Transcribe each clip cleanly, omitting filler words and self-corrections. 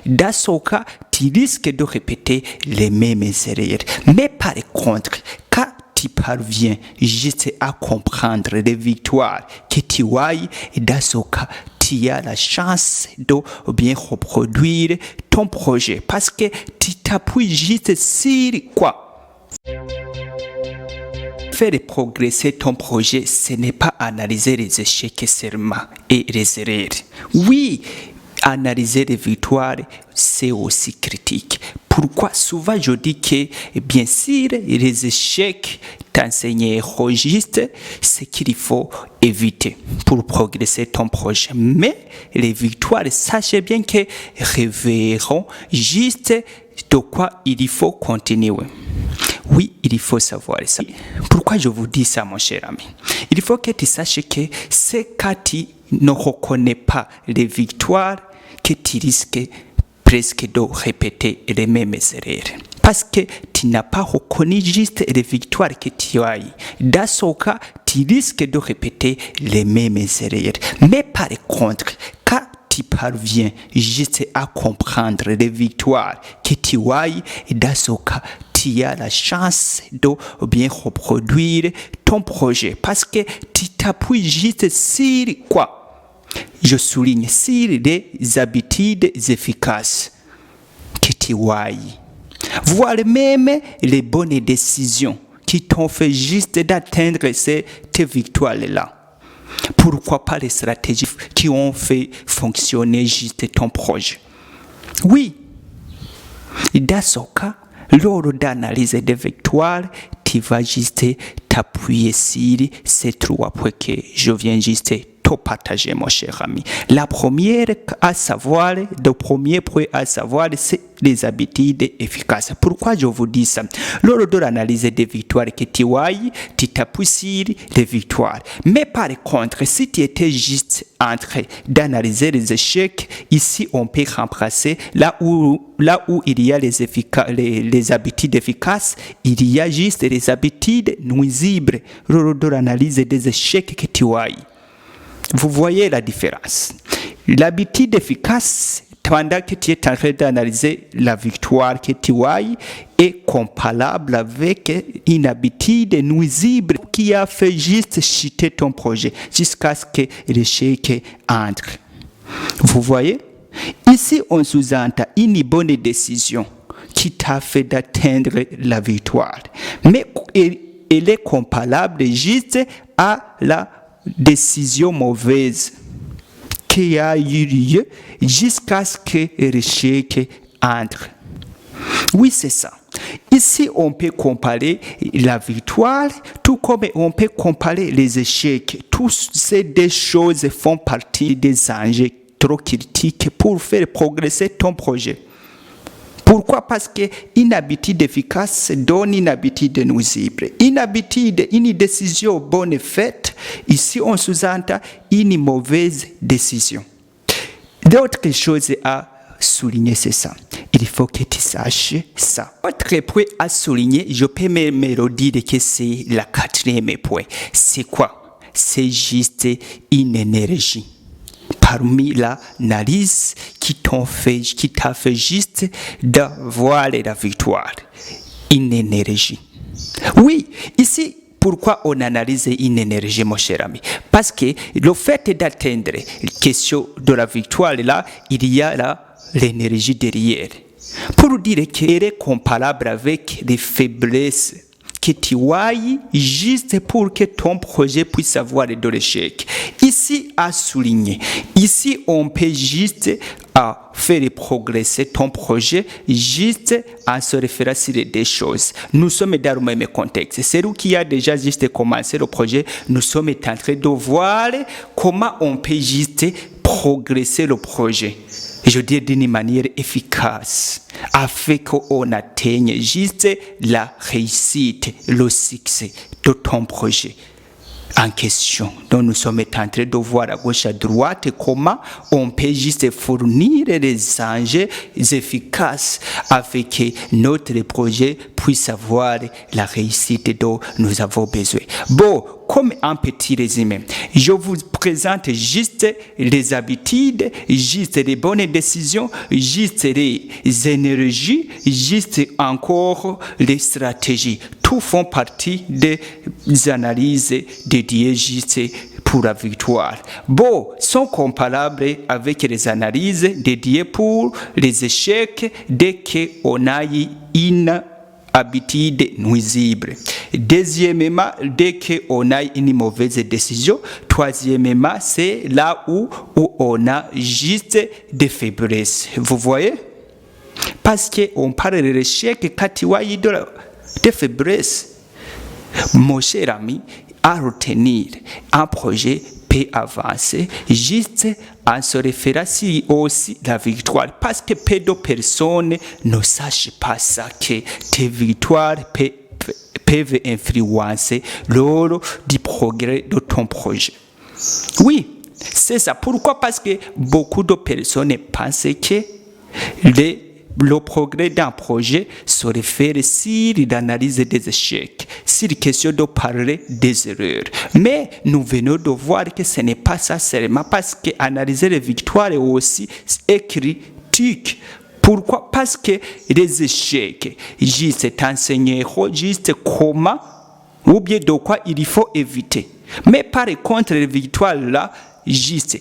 Dans ce cas, tu risques de répéter les mêmes erreurs. Mais par contre, quand tu parviens juste à comprendre les victoires que tu as, dans ce cas, tu as la chance de bien reproduire ton projet parce que tu t'appuies juste sur quoi? Faire progresser ton projet, ce n'est pas analyser les échecs seulement et les erreurs. Oui, analyser les victoires, c'est aussi critique. Pourquoi souvent je dis que, bien sûr, les échecs t'enseigneront juste ce qu'il faut éviter pour progresser ton projet. Mais les victoires, sachez bien que révéleront juste de quoi il faut continuer. Oui, il faut savoir ça. Pourquoi je vous dis ça, mon cher ami? Il faut que tu saches que c'est quand tu ne reconnais pas les victoires que tu risques presque de répéter les mêmes erreurs. Parce que tu n'as pas reconnu juste les victoires que tu as eues. Dans ce cas, tu risques de répéter les mêmes erreurs. Mais par contre, quand tu parviens juste à comprendre les victoires que tu as eues, dans ce cas, tu as la chance de bien reproduire ton projet. Parce que tu t'appuies juste sur quoi? Je souligne sur les habitudes efficaces que tu as, voire même les bonnes décisions qui t'ont fait juste d'atteindre ces victoires-là. Pourquoi pas les stratégies qui ont fait fonctionner juste ton projet? Oui, dans ce cas, lors d'analyse des victoires, tu vas juste t'appuyer sur ces 3 points que je viens juste te partager, mon cher ami. Le premier point à savoir, c'est les habitudes efficaces. Pourquoi je vous dis ça? Lors de l'analyse des victoires que tu as, tu t'appuies sur les victoires. Mais par contre, si tu étais juste en train d'analyser les échecs, ici on peut remplacer là où il y a les habitudes efficaces, il y a juste les habitudes nuisibles lors de l'analyse des échecs que tu as. Vous voyez la différence. L'habitude efficace, pendant que tu es en train d'analyser la victoire que tu as, est comparable avec une habitude nuisible qui a fait juste chuter ton projet jusqu'à ce que l'échec entre. Vous voyez? Ici, on sous-entend une bonne décision qui t'a fait d'atteindre la victoire. Mais elle est comparable juste à la décision mauvaise qui a eu lieu jusqu'à ce que l'échec entre. Oui, c'est ça. Ici, on peut comparer la victoire, tout comme on peut comparer les échecs. Toutes ces deux choses font partie des enjeux trop critiques pour faire progresser ton projet. Pourquoi? Parce qu'une habitude efficace donne une habitude nuisible. Une décision bonne faite, ici on sous-entend une mauvaise décision. D'autres choses à souligner, c'est ça. Il faut que tu saches ça. Autre point à souligner, je peux même le dire que c'est le 4e point. C'est quoi? C'est juste une énergie. Parmi l'analyse qui t'a fait juste d'avoir la victoire, une énergie. Oui, ici, pourquoi on analyse une énergie, mon cher ami? Parce que le fait d'atteindre la question de la victoire, là, il y a l'énergie derrière. Pour dire qu'elle est comparable avec les faiblesses que tu as juste pour que ton projet puisse avoir de l'échec. Ici, à souligner. Ici, on peut juste faire progresser ton projet juste en se référant sur des choses. Nous sommes dans le même contexte. Celui qui a déjà juste commencé le projet, nous sommes en train de voir comment on peut juste progresser le projet. Je dis d'une manière efficace, afin qu'on atteigne juste la réussite, le succès de ton projet. en question. Donc nous sommes en train de voir à gauche à droite comment on peut juste fournir les enjeux efficaces afin que notre projet puisse avoir la réussite dont nous avons besoin. Bon, comme un petit résumé, je vous présente juste les habitudes, juste les bonnes décisions, juste les énergies, juste encore les stratégies. Tout font partie des analyses dédiées juste pour la victoire. Bon, sont comparables avec les analyses dédiées pour les échecs dès qu'on a une habitude nuisible. Deuxièmement, dès qu'on a une mauvaise décision. Troisièmement, c'est là où on a juste des faiblesses. Vous voyez? Parce qu'on parle de l'échec quand tu as des faiblesses. Mon cher ami, à retenir un projet peut avancer juste en se référant aussi la victoire. Parce que peu de personnes ne sachent pas ça, que tes victoires peuvent influencer lors du progrès de ton projet. Oui, c'est ça. Pourquoi? Parce que beaucoup de personnes pensent que le progrès d'un projet se réfère sur l'analyse des échecs, sur la question de parler des erreurs. Mais nous venons de voir que ce n'est pas ça seulement, parce que analyser les victoires est aussi critique. Pourquoi? Parce que les échecs, juste enseigner juste comment ou bien de quoi il faut éviter. Mais par contre, les victoires là, juste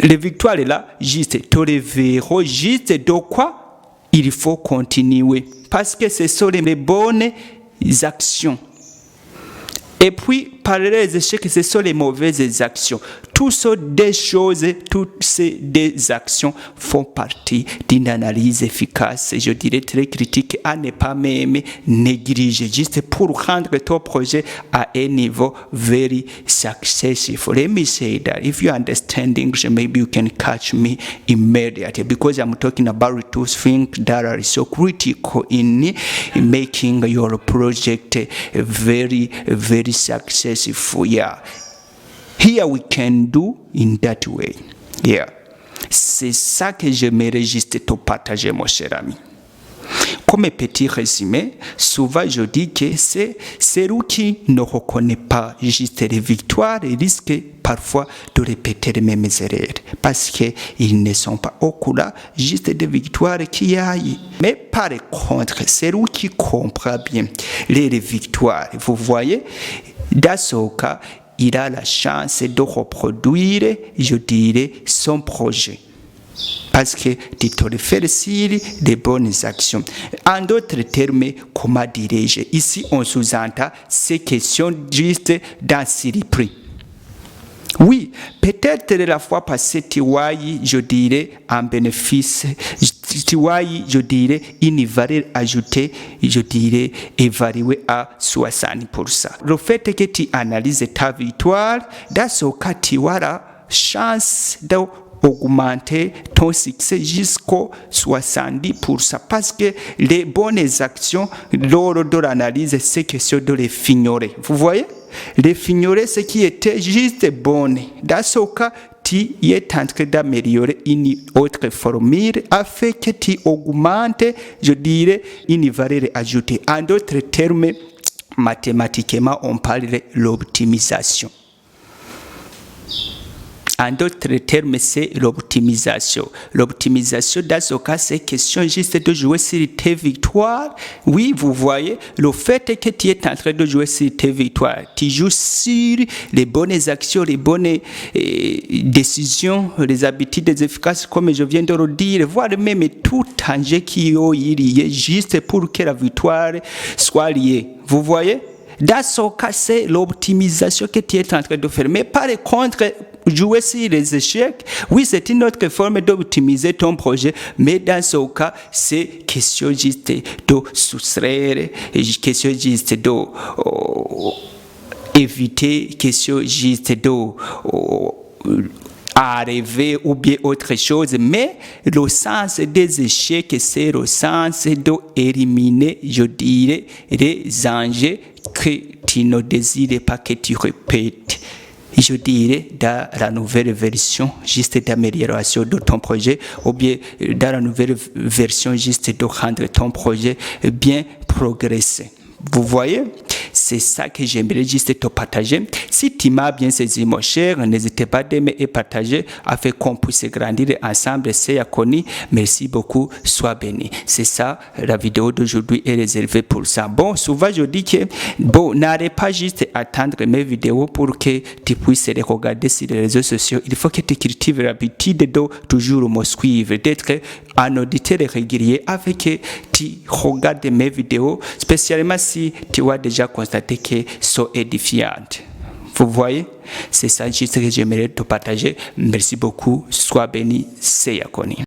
te révèleront juste de quoi il faut continuer. Parce que ce sont les bonnes actions. Et puis, par les échecs, ce sont les mauvaises actions. Toutes ces des actions font partie d'une analyse efficace, je dirais très critique, à ne pas même négliger, juste pour rendre ton projet à un niveau very successful. Let me say that if you understand English, maybe you can catch me immediately, because I'm talking about two things that are so critical in making your project very, very successful. Yeah. Here we can do in that way. Yeah. C'est ça que j'aimerais juste te partager, mon cher ami. Comme petit résumé, souvent je dis que c'est celui qui ne reconnaît pas juste les victoires et risque parfois de répéter les mêmes erreurs parce qu'ils ne sont pas au courant juste des victoires qu'il y a eu. Mais par contre, celui qui comprend bien les victoires, vous voyez, dans ce cas, il a la chance de reproduire, je dirais, son projet. Parce que tu te réfères sur les bonnes actions. En d'autres termes, comment dirais-je? Ici, on sous-entend ces questions juste dans surpris. Oui, peut-être la fois passée, tu vois, je dirais, un bénéfice, tu vois, je dirais, une valeur ajoutée, je dirais, évaluée à 60%. Le fait que tu analyses ta victoire, dans ce cas, tu as la chance d'augmenter ton succès jusqu'au 70%. Parce que les bonnes actions, lors de l'analyse, c'est question de les ignorer. Vous voyez? Les ignorer ce qui était juste bon. Dans ce cas, tu es en train d'améliorer une autre formule afin que tu augmentes, je dirais, une valeur ajoutée. En d'autres termes, mathématiquement, on parle de l'optimisation. En d'autres termes, c'est l'optimisation. L'optimisation, dans ce cas, c'est question juste de jouer sur tes victoires. Oui, vous voyez, le fait que tu es en train de jouer sur tes victoires, tu joues sur les bonnes actions, les bonnes décisions, les habitudes efficaces, comme je viens de le dire, voire même tout enjeu qui est lié, juste pour que la victoire soit liée. Vous voyez? Dans ce cas, c'est l'optimisation que tu es en train de faire. Mais par contre, jouer sur les échecs, oui, c'est une autre forme d'optimiser ton projet. Mais dans ce cas, c'est question juste de soustraire, question juste de éviter, question juste de arriver ou bien autre chose, mais le sens des échecs, c'est le sens d'éliminer, je dirais, les enjeux que tu ne désires pas que tu répètes. Je dirais dans la nouvelle version juste d'amélioration de ton projet ou bien dans la nouvelle version juste de rendre ton projet bien progresser. Vous voyez, c'est ça que j'aimerais juste te partager. Si tu m'as bien saisi, mon cher, n'hésitez pas d'aimer et partager afin qu'on puisse grandir ensemble. C'est Yakoni. Merci beaucoup. Sois béni. C'est ça, la vidéo d'aujourd'hui est réservée pour ça. Bon, souvent je dis que, bon, n'arrête pas juste attendre mes vidéos pour que tu puisses les regarder sur les réseaux sociaux. Il faut que tu cultives l'habitude de toujours me suivre, d'être un auditeur régulier avec que tu regardes mes vidéos, spécialement si tu as déjà constaté qu'elles sont édifiantes. Vous voyez, c'est ça juste que j'aimerais te partager. Merci beaucoup. Sois béni. C'est Yakoni.